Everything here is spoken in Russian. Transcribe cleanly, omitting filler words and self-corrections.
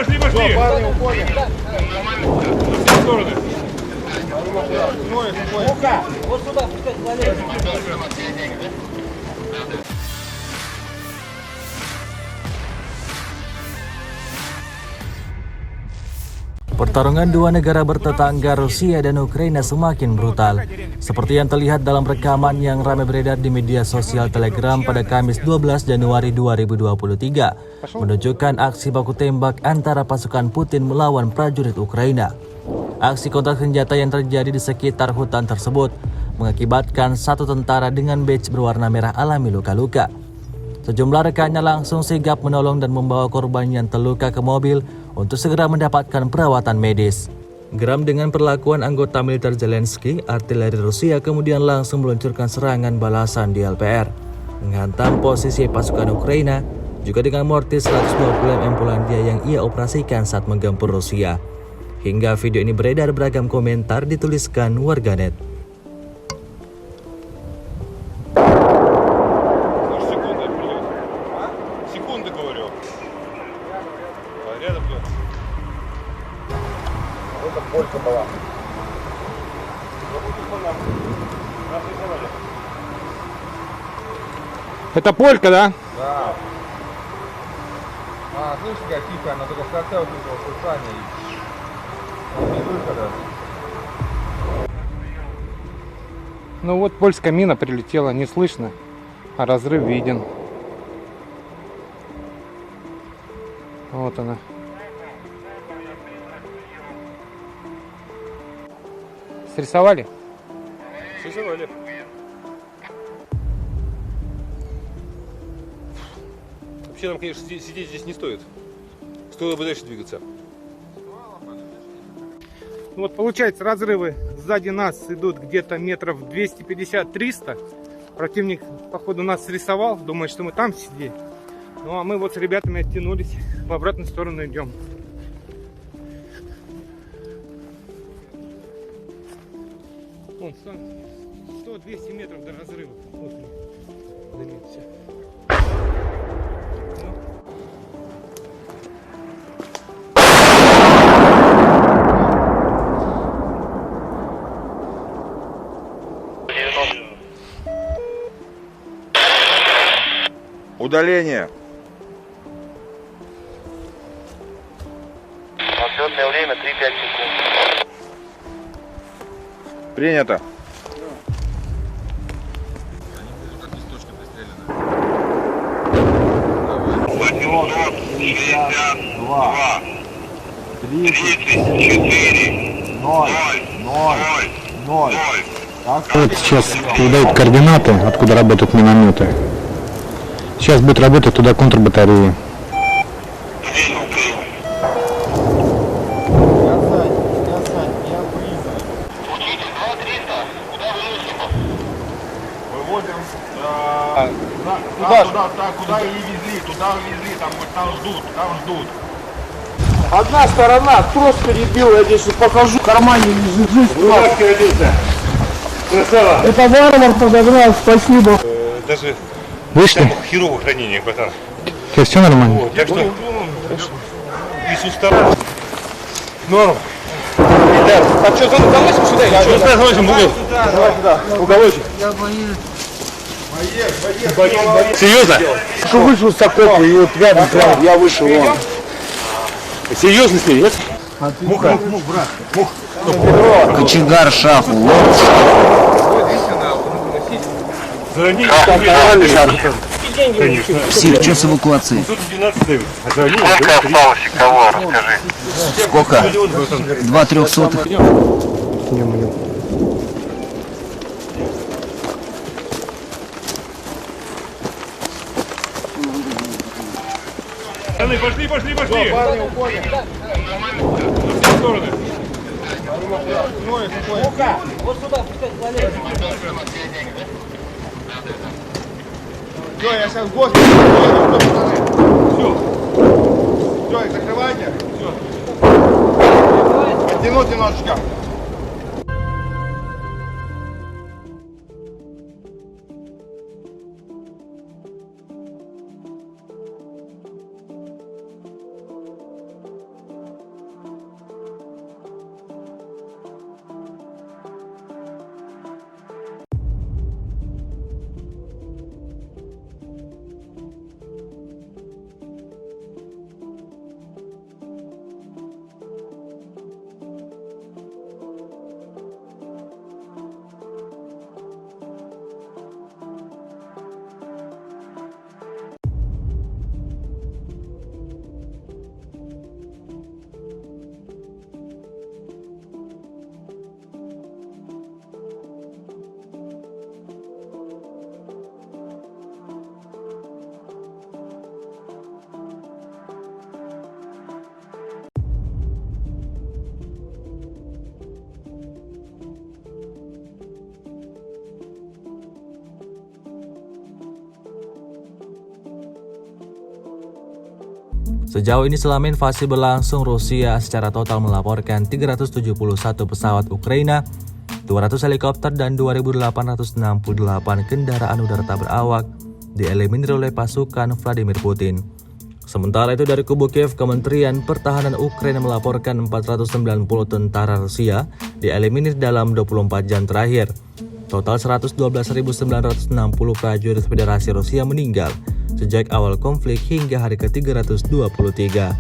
пошли, пошли! Все, парни, уходим. На все стороны. Лука! Вот сюда, пускай залезет. Pertarungan dua negara bertetangga Rusia dan Ukraina semakin brutal. Seperti yang terlihat dalam rekaman yang ramai beredar di media sosial Telegram pada Kamis 12 Januari 2023, menunjukkan aksi baku tembak antara pasukan Putin melawan prajurit Ukraina. Aksi kontak senjata yang terjadi di sekitar hutan tersebut mengakibatkan satu tentara dengan badge berwarna merah alami luka-luka. Sejumlah rekannya langsung sigap menolong dan membawa korban yang terluka ke mobil untuk segera mendapatkan perawatan medis. Geram dengan perlakuan anggota militer Zelensky, artileri Rusia kemudian langsung meluncurkan serangan balasan di LPR, menghantam posisi pasukan Ukraina, juga dengan mortir 120 mm Polandia yang ia operasikan saat menggempur Rusia. Hingga video ini beredar, beragam komentar dituliskan warganet. Это полька была. Это полька, да? Да. Слышишь, какая тихая, она только в конце вот этого шуршания и выхода. Ну вот польская мина прилетела, не слышно, а разрыв виден. Вот она. Срисовали? Срисовали. Вообще нам, конечно, сидеть здесь не стоит. Стоило бы дальше двигаться. Ну вот получается, разрывы сзади нас идут где-то метров 250-300. Противник, походу, нас срисовал, думает, что мы там сидели. Ну а мы вот с ребятами оттянулись, в обратную сторону идем. Вон, 100-200 метров до разрыва. Вот он, дымится. Удаление. Отсчетное время 3-5 секунд. Принято. Вот сейчас выдают координаты, откуда работают минометы. Сейчас будет работать туда контрбатареи. Выводим куда и везли, там ждут. Одна сторона, трос перебил, я здесь покажу, в кармане лежит жизнь. Это варвар подогнал, спасибо. Даже Вышли? херовых ранений, братан. Сейчас все нормально? Вот, так что и сустав. Норм. Ребят, а что, заносим сюда или что? Сюда заносим в угол. Давай сюда, уголочек. Серьезно? Что вышел с окопа, и вот рядом, я вышел, вон. Серьезно с ней, нет? Муха. Кочегар шаху. За ранение. Конечно. Все, что с эвакуацией? Тут 12 дают. А за ранение Сколько осталось кого, расскажи. Сколько? 2 300. Пошли, пошли, пошли! Парни, уходим. На все стороны. Лука! Вот сюда, пускай залезет. Все, я сейчас гость. Все, их закрывайте. Все. Оттянуть немножечко. Sejauh ini selama invasi berlangsung, Rusia secara total melaporkan 371 pesawat Ukraina, 200 helikopter, dan 2.868 kendaraan udara tak berawak dieliminir oleh pasukan Vladimir Putin. Sementara itu dari kubu Kiev, Kementerian Pertahanan Ukraina melaporkan 490 tentara Rusia dieliminir dalam 24 jam terakhir. Total 112.960 prajurit Federasi Rusia meninggal sejak awal konflik hingga hari ke-323.